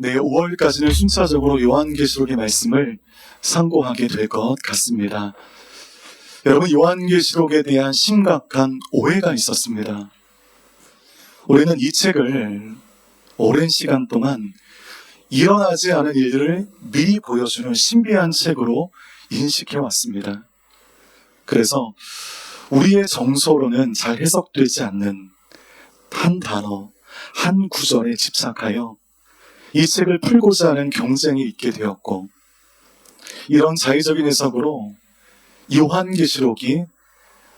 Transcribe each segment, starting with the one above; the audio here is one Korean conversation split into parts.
네, 5월까지는 순차적으로 요한계시록의 말씀을 상고하게 될 것 같습니다. 여러분, 요한계시록에 대한 심각한 오해가 있었습니다. 우리는 이 책을 오랜 시간 동안 일어나지 않은 일들을 미리 보여주는 신비한 책으로 인식해왔습니다. 그래서 우리의 정서로는 잘 해석되지 않는 한 단어, 한 구절에 집착하여 이 책을 풀고자 하는 경쟁이 있게 되었고, 이런 자의적인 해석으로 요한계시록이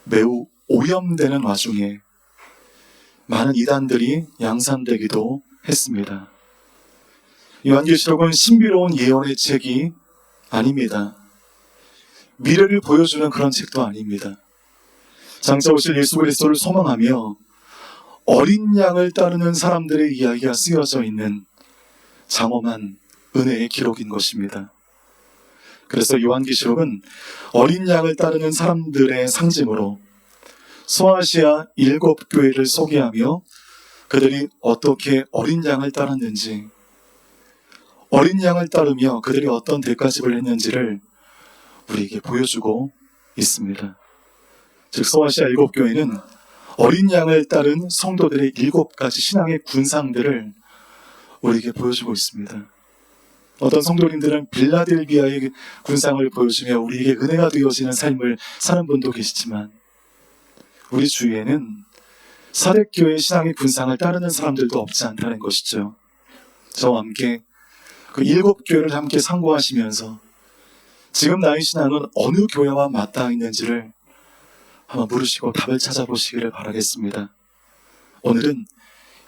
매우 오염되는 와중에 많은 이단들이 양산되기도 했습니다. 요한계시록은 신비로운 예언의 책이 아닙니다. 미래를 보여주는 그런 책도 아닙니다. 장차 오실 예수 그리스도를 소망하며 어린 양을 따르는 사람들의 이야기가 쓰여져 있는 장엄한 은혜의 기록인 것입니다. 그래서 요한계시록은 어린 양을 따르는 사람들의 상징으로 소아시아 7교회를 소개하며 그들이 어떻게 어린 양을 따랐는지, 어린 양을 따르며 그들이 어떤 대가집을 했는지를 우리에게 보여주고 있습니다. 즉, 소아시아 7교회는 어린 양을 따른 성도들의 7가지 신앙의 군상들을 우리에게 보여주고 있습니다. 어떤 성도님들은 빌라델비아의 군상을 보여주며 우리에게 은혜가 되어지는 삶을 사는 분도 계시지만, 우리 주위에는 사대교회 신앙의 군상을 따르는 사람들도 없지 않다는 것이죠. 저와 함께 그 7교회를 함께 상고하시면서 지금 나의 신앙은 어느 교회와 맞닿아 있는지를 한번 물으시고 답을 찾아보시기를 바라겠습니다. 오늘은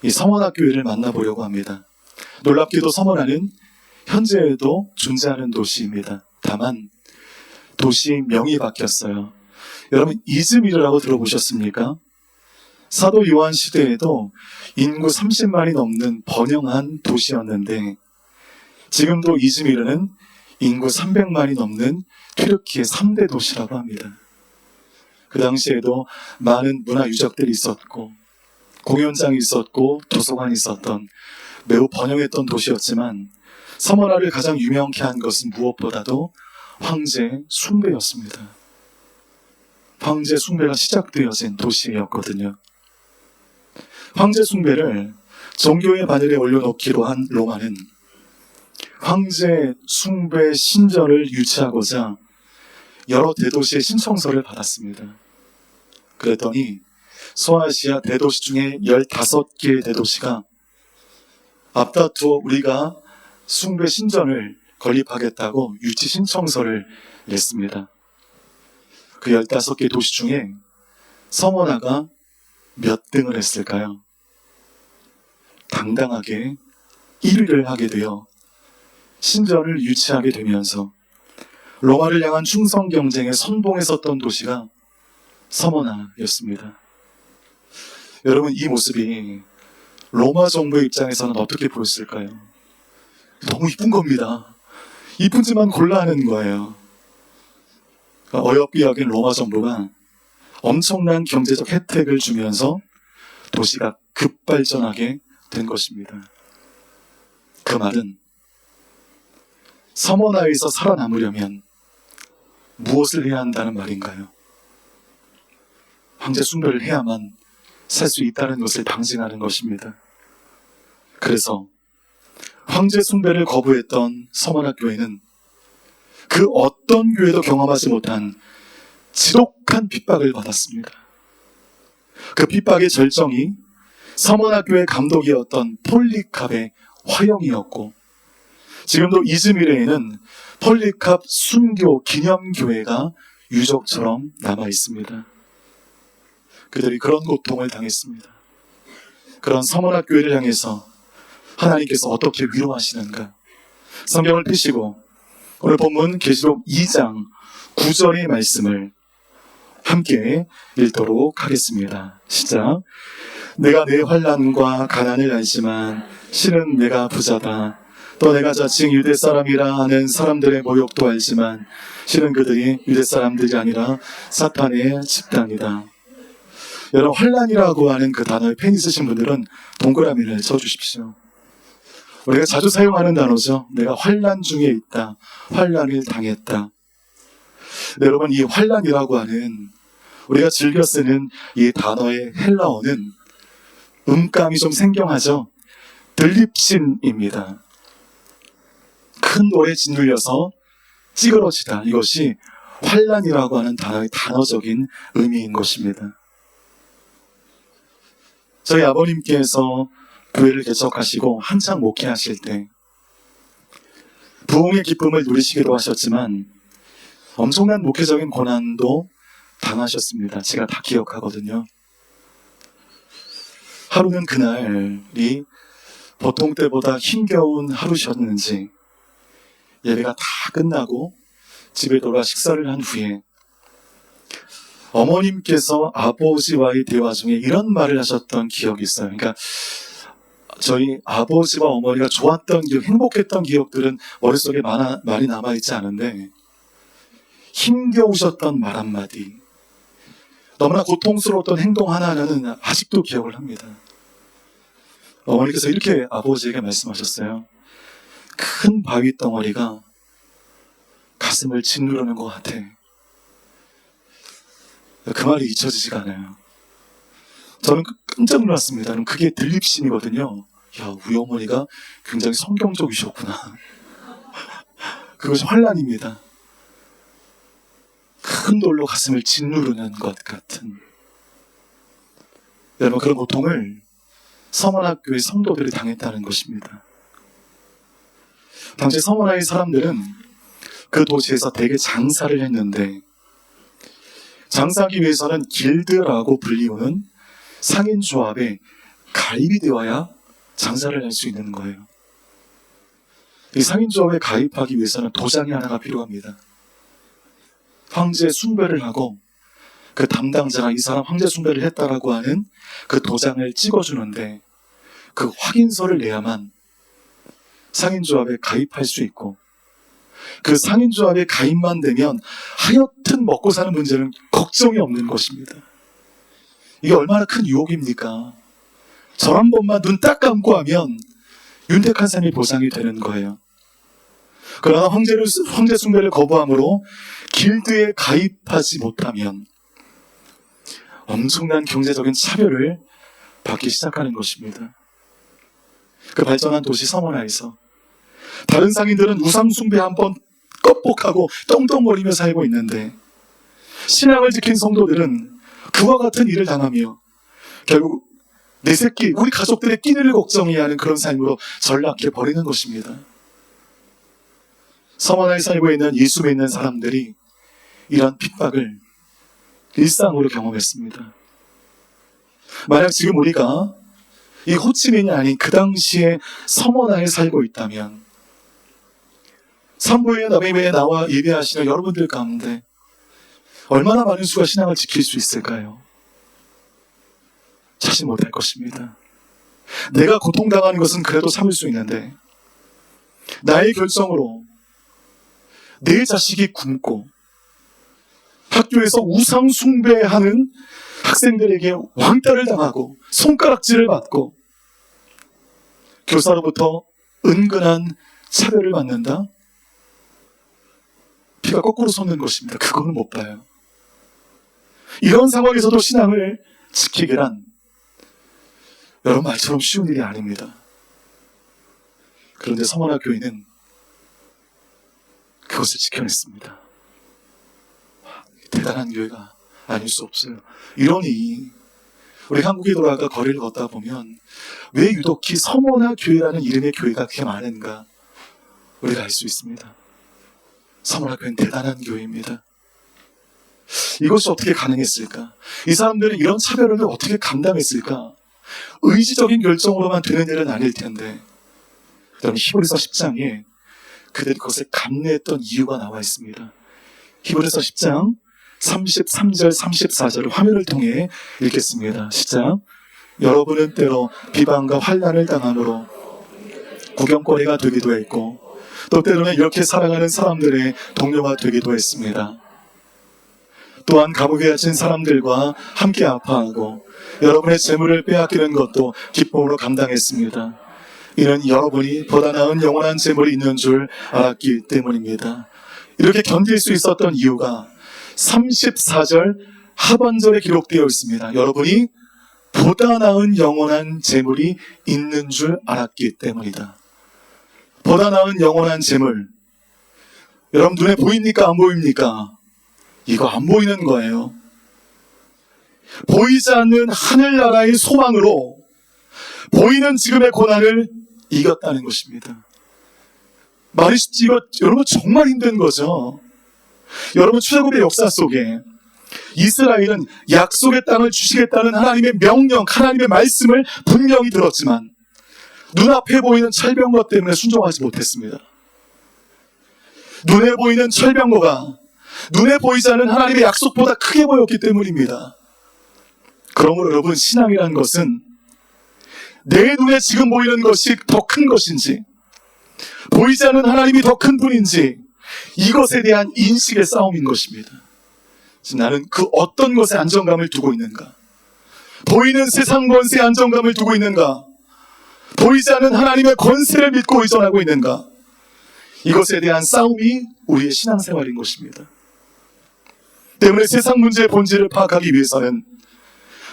이 서머나교회를 만나보려고 합니다. 놀랍게도 서머나는 현재에도 존재하는 도시입니다. 다만 도시 명이 바뀌었어요. 여러분, 이즈미르라고 들어보셨습니까? 사도 요한 시대에도 인구 30만이 넘는 번영한 도시였는데, 지금도 이즈미르는 인구 300만이 넘는 튀르키의 3대 도시라고 합니다. 그 당시에도 많은 문화 유적들이 있었고, 공연장이 있었고, 도서관이 있었던 매우 번영했던 도시였지만, 서머나를 가장 유명케 한 것은 무엇보다도 황제 숭배였습니다. 황제 숭배가 시작되어진 도시였거든요. 황제 숭배를 종교의 바늘에 올려놓기로 한 로마는 황제 숭배 신전을 유치하고자 여러 대도시의 신청서를 받았습니다. 그랬더니 소아시아 대도시 중에 15개의 대도시가 앞다투어 우리가 숭배 신전을 건립하겠다고 유치 신청서를 냈습니다. 그 15개 도시 중에 서머나가 몇 등을 했을까요? 당당하게 1위를 하게 되어 신전을 유치하게 되면서 로마를 향한 충성 경쟁에 선봉에 섰던 도시가 서머나였습니다. 여러분, 이 모습이 로마 정부의 입장에서는 어떻게 보였을까요? 너무 이쁜 겁니다. 이쁜지만 골라 하는 거예요. 어여삐 여긴 로마 정부가 엄청난 경제적 혜택을 주면서 도시가 급발전하게 된 것입니다. 그 말은 서머나에서 살아남으려면 무엇을 해야 한다는 말인가요? 황제 숭배를 해야만 살 수 있다는 것을 방증하는 것입니다. 그래서 황제 숭배를 거부했던 서머나 교회는 그 어떤 교회도 경험하지 못한 지독한 핍박을 받았습니다. 그 핍박의 절정이 서머나 교회 감독이었던 폴리캅의 화형이었고, 지금도 이즈미르에는 폴리캅 순교 기념교회가 유적처럼 남아 있습니다. 그들이 그런 고통을 당했습니다. 그런 서머나 교회를 향해서 하나님께서 어떻게 위로하시는가? 성경을 펴시고 오늘 본문 계시록 2장 9절의 말씀을 함께 읽도록 하겠습니다. 시작. 내가 내 환난과 가난을 알지만 실은 내가 부자다. 또 내가 자칭 유대 사람이라 하는 사람들의 모욕도 알지만 실은 그들이 유대 사람들이 아니라 사탄의 집단이다. 여러분, 환난이라고 하는 그 단어에 펜 있으신 분들은 동그라미를 쳐주십시오. 우리가 자주 사용하는 단어죠. 내가 환난 중에 있다. 환난을 당했다. 네, 여러분, 이 환난이라고 하는 우리가 즐겨 쓰는 이 단어의 헬라어는 음감이 좀 생경하죠. 들립신입니다. 큰 돌에 짓눌려서 찌그러지다. 이것이 환난이라고 하는 단어의 단어적인 의미인 것입니다. 저희 아버님께서 교회를 개척하시고 한창 목회하실 때 부흥의 기쁨을 누리시기도 하셨지만 엄청난 목회적인 고난도 당하셨습니다. 제가 다 기억하거든요. 하루는 그날이 보통 때보다 힘겨운 하루셨는지 예배가 다 끝나고 집에 돌아 식사를 한 후에 어머님께서 아버지와의 대화 중에 이런 말을 하셨던 기억이 있어요. 그러니까 저희 아버지와 어머니가 좋았던 기억, 행복했던 기억들은 머릿속에 많이 남아있지 않은데 힘겨우셨던 말 한마디, 너무나 고통스러웠던 행동 하나하나는 아직도 기억을 합니다. 어머니께서 이렇게 아버지에게 말씀하셨어요. 큰 바위 덩어리가 가슴을 짓누르는 것 같아. 그 말이 잊혀지지가 않아요. 저는 깜짝 놀랐습니다. 그게 들립신이거든요. 야, 우리 어머니가 굉장히 성경적이셨구나. 그것이 환난입니다. 큰 돌로 가슴을 짓누르는 것 같은. 여러분, 그런 고통을 서머나교회 성도들이 당했다는 것입니다. 당시 서머나의 사람들은 그 도시에서 대개 장사를 했는데 장사하기 위해서는 길드라고 불리우는 상인조합에 가입이 되어야 장사를 할 수 있는 거예요. 이 상인조합에 가입하기 위해서는 도장이 하나가 필요합니다. 황제 숭배를 하고 그 담당자가 이 사람 황제 숭배를 했다라고 하는 그 도장을 찍어주는데 그 확인서를 내야만 상인조합에 가입할 수 있고, 그 상인조합에 가입만 되면 하여튼 먹고 사는 문제는 걱정이 없는 것입니다. 이게 얼마나 큰 유혹입니까? 저 한 번만 눈 딱 감고 하면 윤택한 삶이 보장이 되는 거예요. 그러나 황제 숭배를 거부함으로 길드에 가입하지 못하면 엄청난 경제적인 차별을 받기 시작하는 것입니다. 그 발전한 도시 서머나에서 다른 상인들은 우상 숭배 한번 껍복하고 떵떵거리며 살고 있는데 신앙을 지킨 성도들은 그와 같은 일을 당하며 결국 내 새끼, 우리 가족들의 끼니를 걱정해야 하는 그런 삶으로 전락해 버리는 것입니다. 서머나에 살고 있는 예수 믿는 사람들이 이런 핍박을 일상으로 경험했습니다. 만약 지금 우리가 이 호치민이 아닌 그 당시에 서머나에 살고 있다면 산부인의 남임에 나와 예배하시는 여러분들 가운데 얼마나 많은 수가 신앙을 지킬 수 있을까요? 자신 못할 것입니다. 내가 고통당하는 것은 그래도 참을 수 있는데 나의 결정으로 내 자식이 굶고 학교에서 우상 숭배하는 학생들에게 왕따를 당하고 손가락질을 받고 교사로부터 은근한 차별을 받는다? 피가 거꾸로 솟는 것입니다. 그거는 못 봐요. 이런 상황에서도 신앙을 지키기란 여러분 말처럼 쉬운 일이 아닙니다. 그런데 서머나 교회는 그것을 지켜냈습니다. 대단한 교회가 아닐 수 없어요. 이러니 우리 한국에 돌아가 거리를 걷다 보면 왜 유독히 서머나 교회라는 이름의 교회가 그렇게 많은가 우리가 알 수 있습니다. 서머나 교회는 대단한 교회입니다. 이것이 어떻게 가능했을까? 이 사람들은 이런 차별을 어떻게 감당했을까? 의지적인 결정으로만 되는 일은 아닐 텐데 여러분 히브리서 10장에 그들이 그것을 감내했던 이유가 나와 있습니다. 히브리서 10장 33절 34절을 화면을 통해 읽겠습니다. 시작. 여러분은 때로 비방과 환난을 당함으로 구경거리가 되기도 했고 또 때로는 이렇게 살아가는 사람들의 동료가 되기도 했습니다. 또한 감옥에 갇힌 사람들과 함께 아파하고 여러분의 재물을 빼앗기는 것도 기쁨으로 감당했습니다. 이는 여러분이 보다 나은 영원한 재물이 있는 줄 알았기 때문입니다. 이렇게 견딜 수 있었던 이유가 34절 하반절에 기록되어 있습니다. 여러분이 보다 나은 영원한 재물이 있는 줄 알았기 때문이다. 보다 나은 영원한 재물, 여러분 눈에 보입니까? 안 보입니까? 이거 안 보이는 거예요. 보이지 않는 하늘나라의 소망으로 보이는 지금의 고난을 이겼다는 것입니다. 말이 쉽지, 이거 여러분 정말 힘든 거죠. 여러분 출애굽의 역사 속에 이스라엘은 약속의 땅을 주시겠다는 하나님의 명령, 하나님의 말씀을 분명히 들었지만 눈앞에 보이는 철병거 때문에 순종하지 못했습니다. 눈에 보이는 철병거가 눈에 보이지 않는 하나님의 약속보다 크게 보였기 때문입니다. 그러므로 여러분, 신앙이라는 것은 내 눈에 지금 보이는 것이 더 큰 것인지, 보이지 않는 하나님이 더 큰 분인지, 이것에 대한 인식의 싸움인 것입니다. 나는 그 어떤 것에 안정감을 두고 있는가? 보이는 세상 권세에 안정감을 두고 있는가? 보이지 않는 하나님의 권세를 믿고 의존하고 있는가? 이것에 대한 싸움이 우리의 신앙생활인 것입니다. 때문에 세상 문제의 본질을 파악하기 위해서는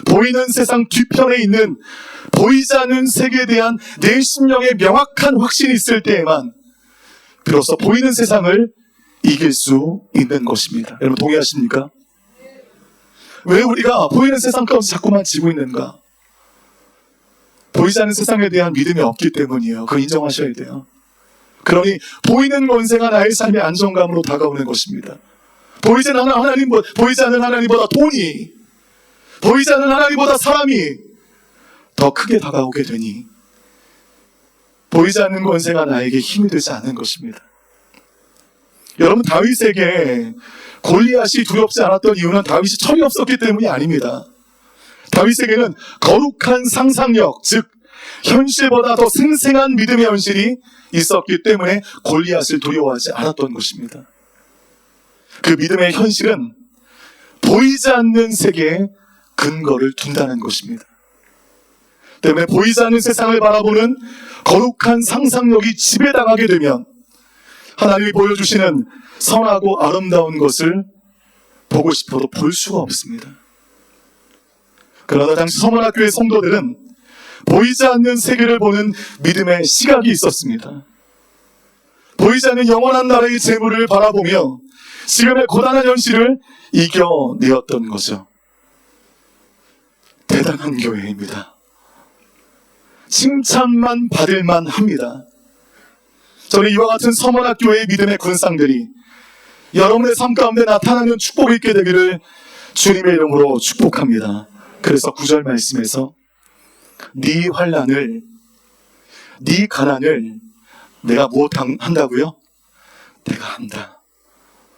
보이는 세상 뒤편에 있는 보이지 않는 세계에 대한 내 심령의 명확한 확신이 있을 때에만 비로소 보이는 세상을 이길 수 있는 것입니다. 여러분 동의하십니까? 왜 우리가 보이는 세상 가운데 자꾸만 지고 있는가? 보이지 않는 세상에 대한 믿음이 없기 때문이에요. 그거 인정하셔야 돼요. 그러니 보이는 권세가 나의 삶의 안정감으로 다가오는 것입니다. 보이지 않는 하나님보다 돈이, 보이지 않는 하나님보다 사람이 더 크게 다가오게 되니 보이지 않는 권세가 나에게 힘이 되지 않는 것입니다. 여러분, 다윗에게 골리앗이 두렵지 않았던 이유는 다윗이 철이 없었기 때문이 아닙니다. 다윗에게는 거룩한 상상력, 즉 현실보다 더 생생한 믿음의 현실이 있었기 때문에 골리앗을 두려워하지 않았던 것입니다. 그 믿음의 현실은 보이지 않는 세계에 근거를 둔다는 것입니다. 때문에 보이지 않는 세상을 바라보는 거룩한 상상력이 지배당하게 되면 하나님이 보여주시는 선하고 아름다운 것을 보고 싶어도 볼 수가 없습니다. 그러나 당시 서문학교의 성도들은 보이지 않는 세계를 보는 믿음의 시각이 있었습니다. 보이지 않는 영원한 나라의 재물을 바라보며 지금의 고단한 현실을 이겨내었던 거죠. 대단한 교회입니다. 칭찬만 받을만 합니다. 저는 이와 같은 서문학교의 믿음의 군상들이 여러분의 삶 가운데 나타나는 축복이 있게 되기를 주님의 이름으로 축복합니다. 그래서 9절 말씀에서 네 환난을, 네 가난을 내가 무엇 한다고요? 내가 한다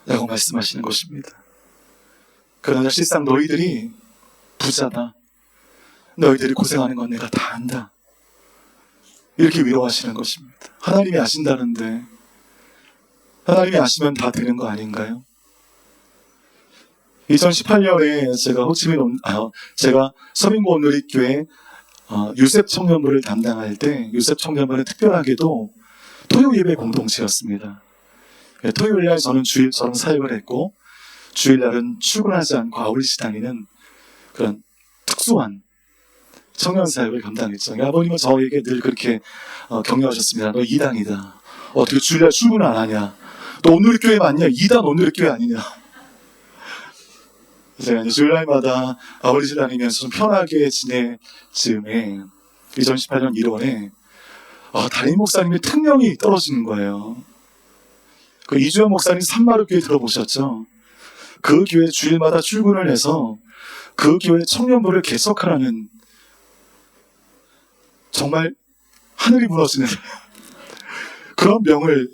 라고 말씀하시는 것입니다. 그러나 실상 너희들이 부자다, 너희들이 고생하는 건 내가 다 안다, 이렇게 위로하시는 것입니다. 하나님이 아신다는데 하나님이 아시면 다 되는 거 아닌가요? 2018년에 제가 서민고 온누리교회 유셉 청년부를 담당할 때 유셉 청년부는 특별하게도 토요 예배 공동체였습니다. 토요일날 저는 주일처럼 사역을 했고 주일날은 출근하지 않고 아울렛이 다니는 그런 특수한 청년 사역을 감당했죠. 아버님은 저에게 늘 그렇게 격려하셨습니다. 너 이단이다. 어떻게 주일날 출근을 안 하냐? 너 온누리교회 맞냐? 이단 온누리교회 아니냐? 제가 주일날마다 아울렛을 다니면서 좀 편하게 지낼 즈음에 2018년 1월에 담임 목사님의 특명이 떨어지는 거예요. 그 이주연 목사님 산마루교회 들어보셨죠? 그 교회 주일마다 출근을 해서 그 교회 청년부를 개척하라는, 정말 하늘이 무너지는 그런 명을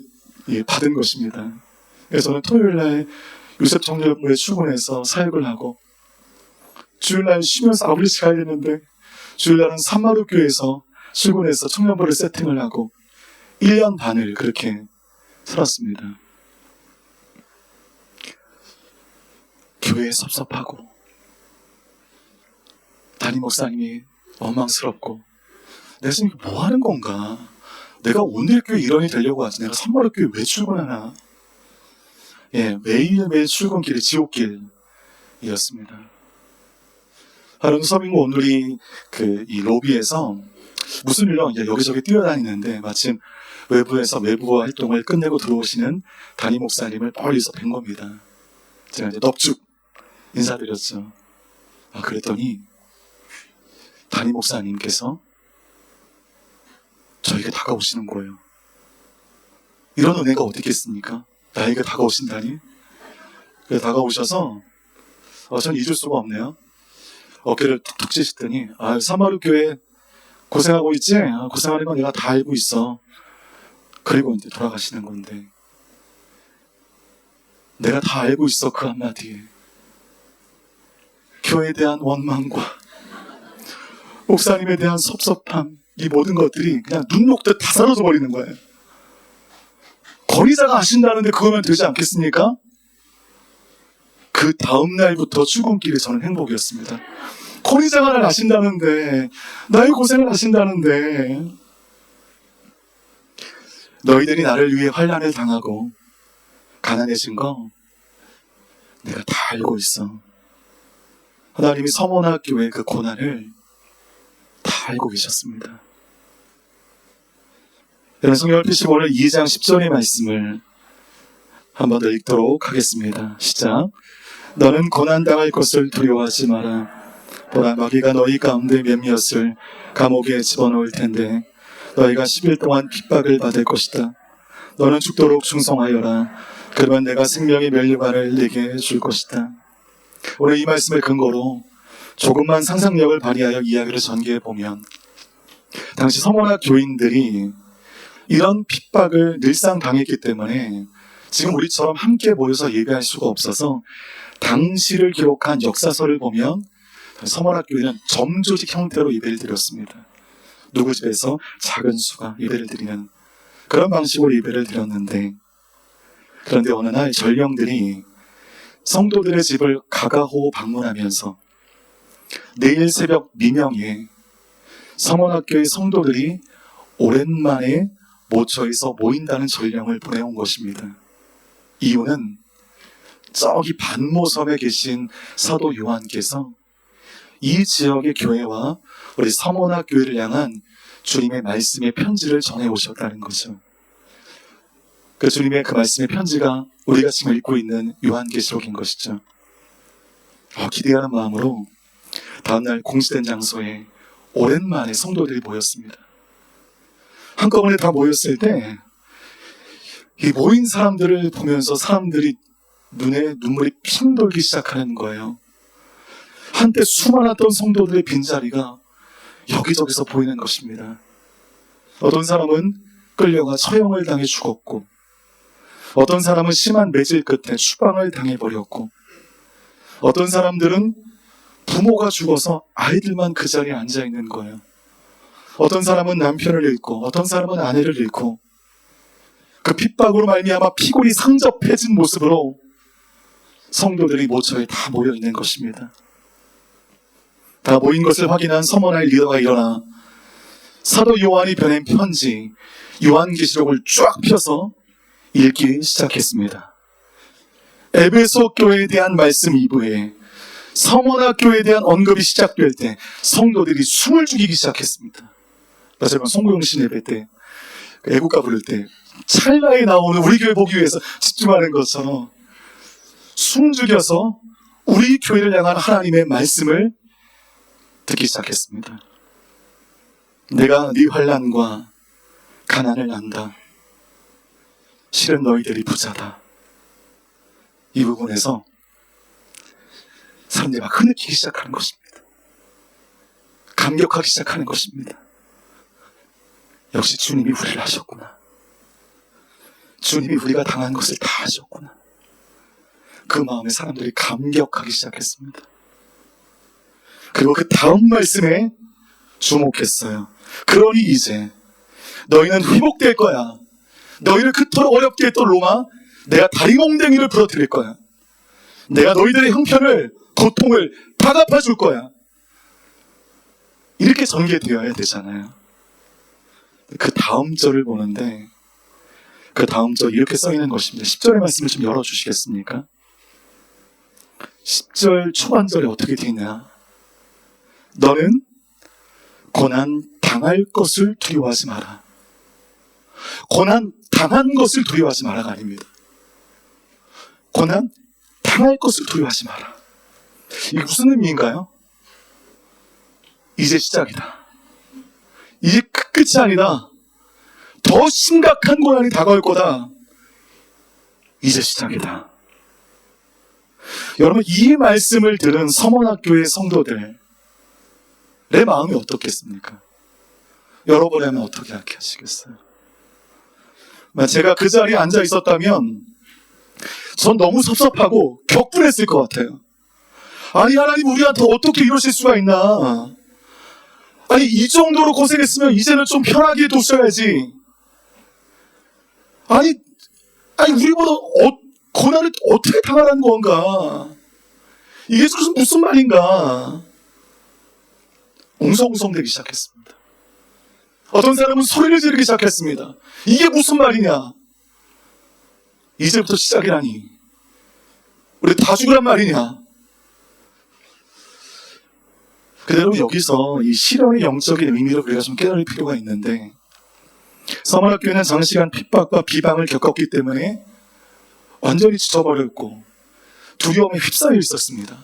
받은 것입니다. 그래서 저는 토요일날 유셉 청년부에 출근해서 사역을 하고 주일날 쉬면서 아울렛이 가야 되는데 주일날은 산마루교회에서 출근해서 청년부를 세팅을 하고 1년 반을 그렇게 살았습니다. 교회에 섭섭하고 담임 목사님이 원망스럽고 내가 지금 뭐 하는 건가? 내가 오늘 교회 일원이 되려고 하지 내가 선마루 교회 왜 출근하나? 예, 매일매일 출근길이 지옥길이었습니다. 하루는 서빙고 온누리 이 로비에서 무슨 일로 이제 여기저기 뛰어다니는데 마침 외부에서 외부 활동을 끝내고 들어오시는 담임 목사님을 멀리서 뵌 겁니다. 제가 이제 넙죽 인사드렸죠. 그랬더니 담임 목사님께서 저에게 다가오시는 거예요. 이런 은혜가 어디 있겠습니까? 나에게 다가오신다니? 그래서 다가오셔서 전 잊을 수가 없네요. 어깨를 툭툭 치시더니 사마루 교회 고생하고 있지? 고생하는 건 내가 다 알고 있어. 그리고 이제 돌아가시는 건데 내가 다 알고 있어. 그 한마디에 교회에 대한 원망과 목사님에 대한 섭섭함, 이 모든 것들이 그냥 눈 녹듯 다 사라져 버리는 거예요. 권위자가 하신다는데 그거면 되지 않겠습니까? 그 다음 날부터 출근길이 저는 행복이었습니다. 권위자가 날 아신다는데, 나의 고생을 하신다는데, 너희들이 나를 위해 환난을 당하고 가난해진 거 내가 다 알고 있어. 하나님이 서문학교의 그 고난을 다 알고 계셨습니다. 여러분, 성경을 펴시고 오늘 2장 10절의 말씀을 한 번 더 읽도록 하겠습니다. 시작. 너는 고난당할 것을 두려워하지 마라. 보라, 마귀가 너희 가운데 몇몇을 감옥에 집어넣을 텐데 너희가 10일 동안 핍박을 받을 것이다. 너는 죽도록 충성하여라. 그러면 내가 생명의 면류관을 네게 줄 것이다. 오늘 이 말씀을 근거로 조금만 상상력을 발휘하여 이야기를 전개해 보면, 당시 서문학 교인들이 이런 핍박을 늘상 당했기 때문에 지금 우리처럼 함께 모여서 예배할 수가 없어서 당시를 기록한 역사서를 보면 서문학 교회는 점조직 형태로 예배를 드렸습니다. 누구 집에서 작은 수가 예배를 드리는 그런 방식으로 예배를 드렸는데, 그런데 어느 날 전령들이 성도들의 집을 가가호 방문하면서 내일 새벽 미명에 서문학교의 성도들이 오랜만에 모처에서 모인다는 전령을 보내온 것입니다. 이유는 저기 반모섬에 계신 사도 요한께서 이 지역의 교회와 우리 서문학교회를 향한 주님의 말씀의 편지를 전해 오셨다는 거죠. 그 주님의 그 말씀의 편지가 우리가 지금 읽고 있는 요한계시록인 것이죠. 기대하는 마음으로 다음날 공지된 장소에 오랜만에 성도들이 모였습니다. 한꺼번에 다 모였을 때 이 모인 사람들을 보면서 사람들이 눈에 눈물이 핑 돌기 시작하는 거예요. 한때 수많았던 성도들의 빈자리가 여기저기서 보이는 것입니다. 어떤 사람은 끌려가 처형을 당해 죽었고, 어떤 사람은 심한 매질 끝에 추방을 당해버렸고, 어떤 사람들은 부모가 죽어서 아이들만 그 자리에 앉아있는 거예요. 어떤 사람은 남편을 잃고, 어떤 사람은 아내를 잃고, 그 핍박으로 말미암아 피골이 상접해진 모습으로 성도들이 모처에 다 모여있는 것입니다. 다 모인 것을 확인한 서머나의 리더가 일어나 사도 요한이 보낸 편지 요한계시록을 쫙 펴서 읽기 시작했습니다. 에베소 교회에 대한 말씀 2부에 서머나 교회에 대한 언급이 시작될 때 성도들이 숨을 죽이기 시작했습니다. 마지막 송구영신 예배 때 애국가 부를 때 찰나에 나오는 우리 교회 보기 위해서 집중하는 것처럼 숨 죽여서 우리 교회를 향한 하나님의 말씀을 듣기 시작했습니다. 내가 네 환난과 가난을 안다. 실은 너희들이 부자다. 이 부분에서 사람들이 막 흐느끼기 시작하는 것입니다. 감격하기 시작하는 것입니다. 역시 주님이 우리를 하셨구나. 주님이 우리가 당한 것을 다 하셨구나. 그 마음에 사람들이 감격하기 시작했습니다. 그리고 그 다음 말씀에 주목했어요. 그러니 이제 너희는 회복될 거야. 너희를 그토록 어렵게 했던 로마, 내가 다리몽댕이를 부러뜨릴 거야. 내가 너희들의 형편을, 고통을 다 갚아줄 거야. 이렇게 전개되어야 되잖아요. 그 다음 절을 보는데 그 다음 절 이렇게 써 있는 것입니다. 10절의 말씀을 좀 열어주시겠습니까? 10절 초반절에 어떻게 되어 있냐? 너는 고난 당할 것을 두려워하지 마라. 고난 당한 것을 두려워하지 마라가 아닙니다. 고난 당할 것을 두려워하지 마라. 이게 무슨 의미인가요? 이제 시작이다. 이제 끝이 아니다. 더 심각한 고난이 다가올 거다. 이제 시작이다. 여러분, 이 말씀을 들은 서문학교의 성도들의 마음이 어떻겠습니까? 여러분이라면 어떻게 하시겠어요? 제가 그 자리에 앉아 있었다면 전 너무 섭섭하고 격분했을 것 같아요. 아니, 하나님 우리한테 어떻게 이러실 수가 있나? 아니, 이 정도로 고생했으면 이제는 좀 편하게 두셔야지. 아니 우리보다 고난을 어떻게 당하라는 건가? 이게 무슨 말인가? 웅성웅성대기 시작했습니다. 어떤 사람은 소리를 지르기 시작했습니다. 이게 무슨 말이냐? 이제부터 시작이라니. 우리 다 죽으란 말이냐? 그대로 여기서 이 시련의 영적인 의미를 우리가 좀 깨달을 필요가 있는데, 서문학교는 장시간 핍박과 비방을 겪었기 때문에 완전히 지쳐버렸고 두려움에 휩싸여 있었습니다.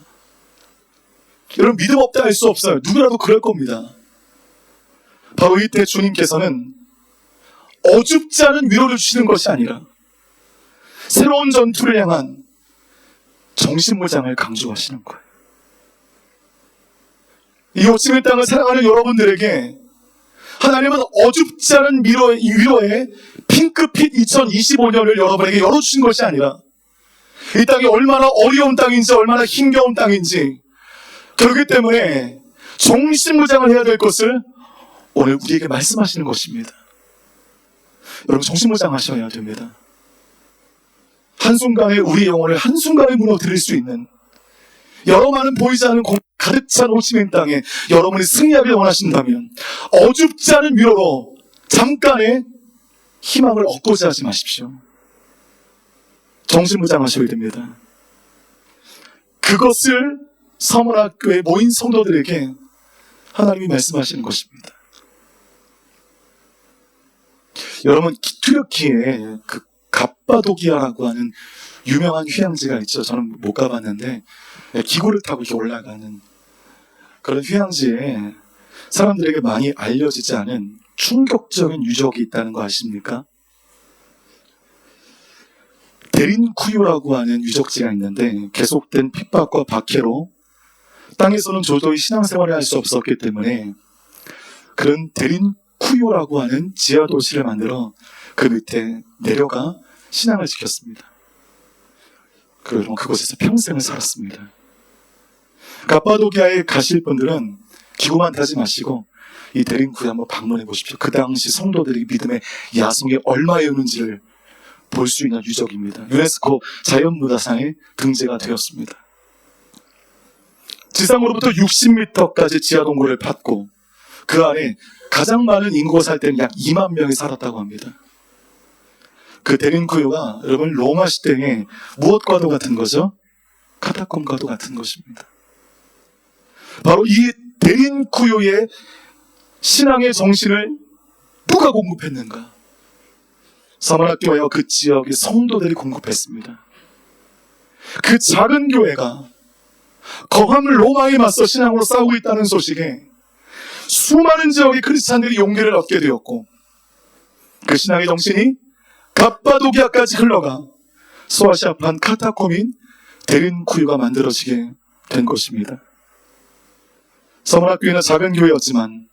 여러분, 믿음 없다 할 수 없어요. 누구라도 그럴 겁니다. 바로 이때 주님께서는 어줍지 않은 위로를 주시는 것이 아니라 새로운 전투를 향한 정신무장을 강조하시는 거예요. 이 오치민 땅을 사랑하는 여러분들에게 하나님은 어줍지 않은 위로의 핑크빛 2025년을 여러분에게 열어주신 것이 아니라 이 땅이 얼마나 어려운 땅인지, 얼마나 힘겨운 땅인지, 그렇기 때문에 정신무장을 해야 될 것을 오늘 우리에게 말씀하시는 것입니다. 여러분, 정신무장 하셔야 됩니다. 한순간에 우리 영혼을 한순간에 무너뜨릴 수 있는, 여러분은 보이지 않는 가득 찬 호치민 땅에 여러분이 승리하길 원하신다면 어줍지 않은 위로로 잠깐의 희망을 얻고자 하지 마십시오. 정신무장하셔야 됩니다. 그것을 서문학교에 모인 성도들에게 하나님이 말씀하시는 것입니다. 여러분, 튀르키에 그 갑바도기아라고 하는 유명한 휴양지가 있죠. 저는 못 가봤는데 기구를 타고 이렇게 올라가는 그런 휴양지에 사람들에게 많이 알려지지 않은 충격적인 유적이 있다는 거 아십니까? 데린쿠유라고 하는 유적지가 있는데 계속된 핍박과 박해로 땅에서는 도저히 신앙생활을 할 수 없었기 때문에 그런 데린쿠유라고 하는 지하도시를 만들어 그 밑에 내려가 신앙을 지켰습니다. 그리고 그곳에서 평생을 살았습니다. 갑바도기아에 가실 분들은 기구만 타지 마시고 이 데린쿠유 한번 방문해 보십시오. 그 당시 성도들의 믿음의 야성이 얼마였는지를 볼 수 있는 유적입니다. 유네스코 자연문화상에 등재가 되었습니다. 지상으로부터 60m까지 지하동굴을 팠고 그 안에 가장 많은 인구가 살 때는 약 2만 명이 살았다고 합니다. 그 데린쿠유가 여러분 로마 시대에 무엇과도 같은 거죠? 카타콤과도 같은 것입니다. 바로 이 데린쿠유의 신앙의 정신을 누가 공급했는가? 서문학교와 그 지역의 성도들이 공급했습니다. 그 작은 교회가 거함 로마에 맞서 신앙으로 싸우고 있다는 소식에 수많은 지역의 크리스찬들이 용기를 얻게 되었고 그 신앙의 정신이 갑바도기아까지 흘러가 소아시아판 카타콤인 데린쿠유가 만들어지게 된 것입니다. 서문학교는 작은 교회였지만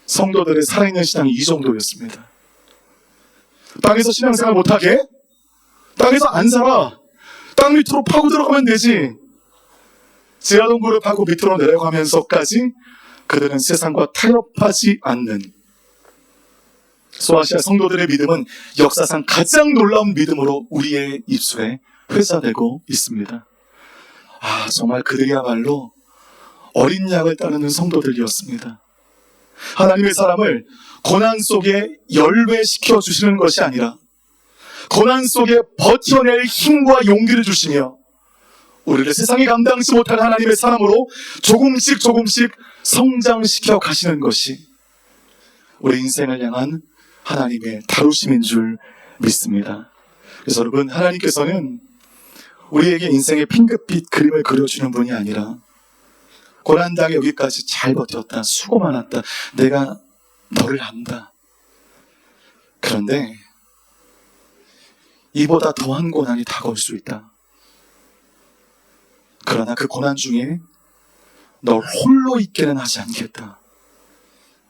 성도들의 살아있는 신앙이 이 정도였습니다. 땅에서 신앙생활 못하게? 땅에서 안 살아. 땅 밑으로 파고 들어가면 되지. 지하동굴을 파고 밑으로 내려가면서까지 그들은 세상과 타협하지 않는 소아시아 성도들의 믿음은 역사상 가장 놀라운 믿음으로 우리의 입술에 회자되고 있습니다. 정말 그들이야말로 어린 양을 따르는 성도들이었습니다. 하나님의 사람을 고난 속에 열매시켜 주시는 것이 아니라 고난 속에 버텨낼 힘과 용기를 주시며 우리를 세상이 감당치 못할 하나님의 사람으로 조금씩 성장시켜 가시는 것이 우리 인생을 향한 하나님의 다루심인 줄 믿습니다. 그래서 여러분, 하나님께서는 우리에게 인생의 핑크빛 그림을 그려주는 분이 아니라 고난당에 여기까지 잘 버텼다, 수고 많았다, 내가 너를 안다. 그런데 이보다 더한 고난이 다가올 수 있다. 그러나 그 고난 중에 널 홀로 있게는 하지 않겠다.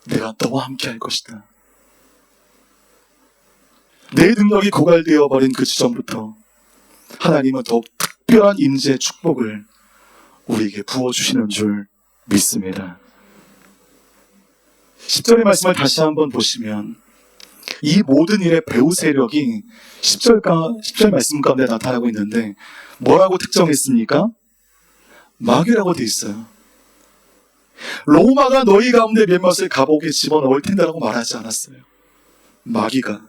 내가 너와 함께 할 것이다. 내 능력이 고갈되어 버린 그 지점부터 하나님은 더욱 특별한 임재의 축복을 우리에게 부어주시는 줄 믿습니다. 10절의 말씀을 다시 한번 보시면 이 모든 일의 배후 세력이 10절 말씀 가운데 나타나고 있는데 뭐라고 특정했습니까? 마귀라고 돼 있어요. 로마가 너희 가운데 몇몇을 감옥에 집어넣을 텐데라고 말하지 않았어요. 마귀가.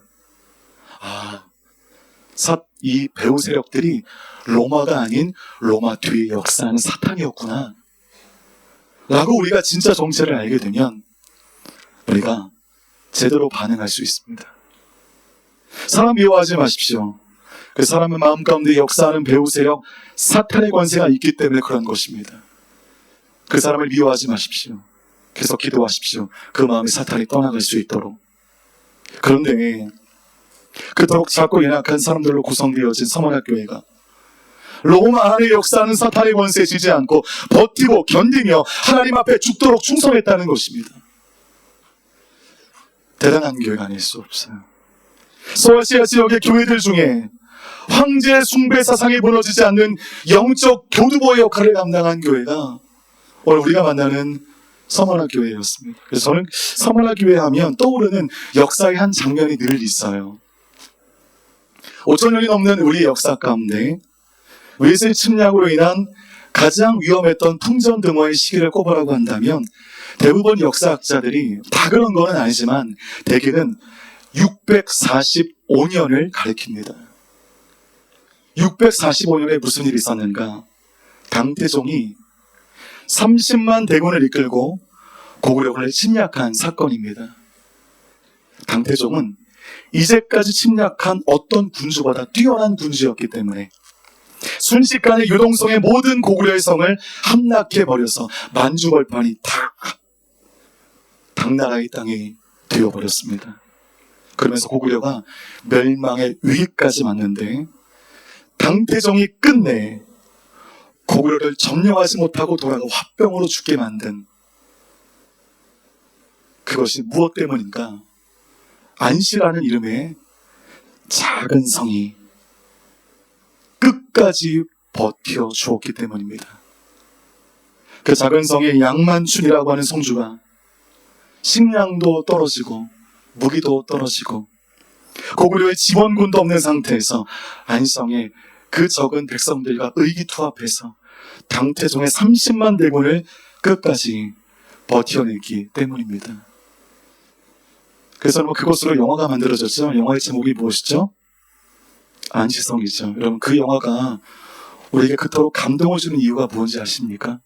이 배후 세력들이 로마가 아닌 로마 뒤에 역사하는 사탄이었구나 라고 우리가 진짜 정체를 알게 되면 우리가 제대로 반응할 수 있습니다. 사람 미워하지 마십시오. 그 사람의 마음 가운데 역사하는 배후 세력 사탄의 권세가 있기 때문에 그런 것입니다. 그 사람을 미워하지 마십시오. 계속 기도하십시오. 그 마음에 사탄이 떠나갈 수 있도록. 그런데 그토록 작고 연약한 사람들로 구성되어진 서머나교회가 로마 안에 역사하는 사탄의 권세에 지지 않고 버티고 견디며 하나님 앞에 죽도록 충성했다는 것입니다. 대단한 교회가 아닐 수 없어요. 서울시아 지역의 교회들 중에 황제 숭배 사상이 무너지지 않는 영적 교두보의 역할을 감당한 교회가 오늘 우리가 만나는 서머나 교회였습니다. 그래서 저는 서머나 교회 하면 떠오르는 역사의 한 장면이 늘 있어요. 5,000년이 넘는 우리의 역사 가운데 외세 침략으로 인한 가장 위험했던 풍전등화의 시기를 꼽으라고 한다면 대부분 역사학자들이 다 그런 건 아니지만 대개는 645년을 가리킵니다. 645년에 무슨 일이 있었는가? 당태종이 30만 대군을 이끌고 고구려를 침략한 사건입니다. 당태종은 이제까지 침략한 어떤 군주보다 뛰어난 군주였기 때문에 순식간에 유동성의 모든 고구려의 성을 함락해버려서 만주벌판이 다 당나라의 땅이 되어버렸습니다. 그러면서 고구려가 멸망의 위기까지 왔는데 당태종이 끝내 고구려를 점령하지 못하고 돌아가 화병으로 죽게 만든 그것이 무엇 때문인가? 안시라는 이름의 작은 성이 끝까지 버텨 주었기 때문입니다. 그 작은 성의 양만춘이라고 하는 성주가 식량도 떨어지고 무기도 떨어지고 고구려의 지원군도 없는 상태에서 안성의 그 적은 백성들과 의기투합해서 당태종의 30만 대군을 끝까지 버텨내기 때문입니다. 그래서 그것으로 영화가 만들어졌죠. 영화의 제목이 무엇이죠? 안시성이죠. 여러분, 그 영화가 우리에게 그토록 감동을 주는 이유가 뭔지 아십니까?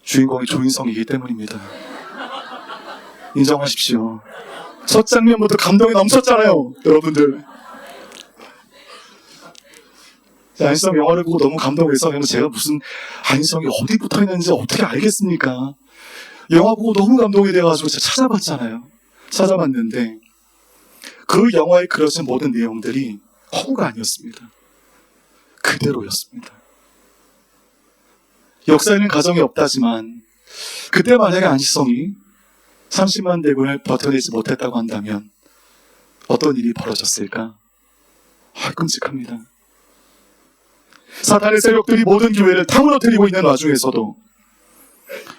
주인공이 조인성이기 때문입니다. 인정하십시오. 첫 장면부터 감동이 넘쳤잖아요, 여러분들. 안시성 영화를 보고 너무 감동해서 제가 무슨 안시성이 어디 붙어 있는지 어떻게 알겠습니까? 영화 보고 너무 감동이 돼가지고 제가 찾아봤잖아요. 찾아봤는데 그 영화에 그려진 모든 내용들이 허구가 아니었습니다. 그대로였습니다. 역사에는 가정이 없다지만 그때 만약에 안시성이 30만 대군을 버텨내지 못했다고 한다면 어떤 일이 벌어졌을까? 끔찍합니다. 사탄의 세력들이 모든 교회를 타무러뜨리고 있는 와중에서도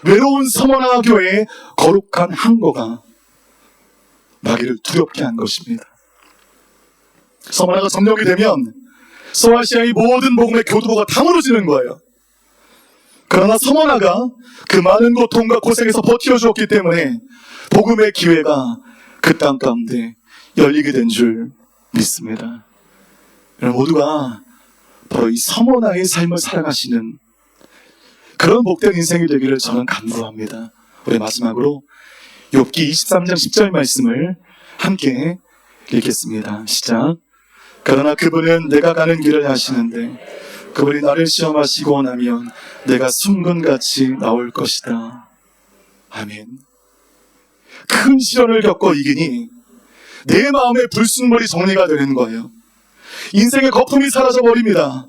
외로운 서머나 교회의 거룩한 항거가 마귀를 두렵게 한 것입니다. 서머나가 점령이 되면 소아시아의 모든 복음의 교두보가 다 무너지는 거예요. 그러나 서머나가 그 많은 고통과 고생에서 버텨주었기 때문에 복음의 기회가 그 땅 가운데 열리게 된 줄 믿습니다. 여러분 모두가 바로 이 서머나의 삶을 살아가시는 그런 복된 인생이 되기를 저는 간구합니다. 우리 마지막으로 욥기 23장 10절 말씀을 함께 읽겠습니다. 시작. 그러나 그분은 내가 가는 길을 아시는데 그분이 나를 시험하시고 나면 내가 순금같이 나올 것이다. 아멘. 큰 시련을 겪어 이기니 내 마음의 불순물이 정리가 되는 거예요. 인생의 거품이 사라져버립니다.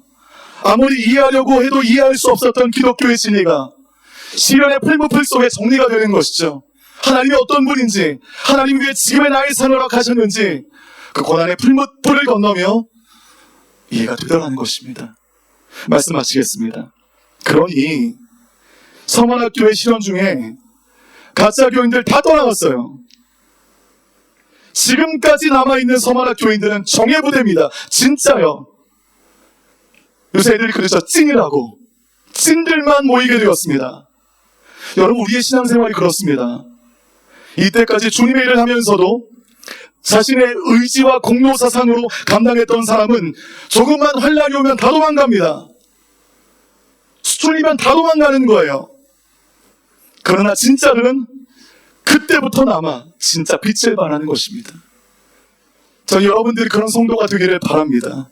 아무리 이해하려고 해도 이해할 수 없었던 기독교의 진리가 시련의 풀무풀 속에 정리가 되는 것이죠. 하나님이 어떤 분인지, 하나님이 왜 지금의 나의 삶을 허락하셨는지 그 고난의 풀무풀을 건너며 이해가 되더라는 것입니다. 말씀 마치겠습니다. 그러니 서머나교회 실현 중에 가짜 교인들 다 떠나갔어요. 지금까지 남아있는 서머나 교인들은 정예부대입니다. 진짜요. 요새 애들이 그러죠. 찐이라고. 찐들만 모이게 되었습니다. 여러분 우리의 신앙생활이 그렇습니다. 이때까지 주님의 일을 하면서도 자신의 의지와 공로 사상으로 감당했던 사람은 조금만 환란이 오면 다 도망갑니다. 수출이면 다 도망가는 거예요. 그러나 진짜는 그때부터 남아 진짜 빛을 발하는 것입니다. 저 여러분들이 그런 성도가 되기를 바랍니다.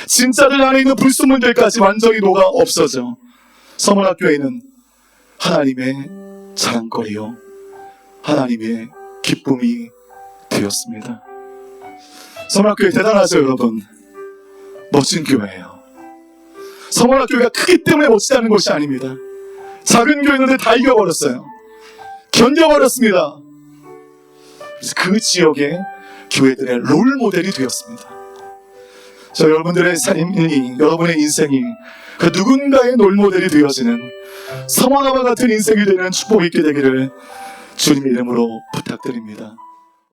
진짜들 안에 있는 불순물들까지 완전히 녹아 없어져 서머나교회는 하나님의 자랑거리요 하나님의 기쁨이 되었습니다. 서머나교회 대단하죠 여러분. 멋진 교회예요. 서머나교회가 크기 때문에 멋지다는 것이 아닙니다. 작은 교회인데 다 이겨버렸어요. 견뎌버렸습니다. 그래서 그 지역의 교회들의 롤모델이 되었습니다. 저 여러분들의 삶이, 여러분의 인생이 그 누군가의 롤모델이 되어지는 서머나와 같은 인생이 되는 축복이 있게 되기를 주님의 이름으로 부탁드립니다.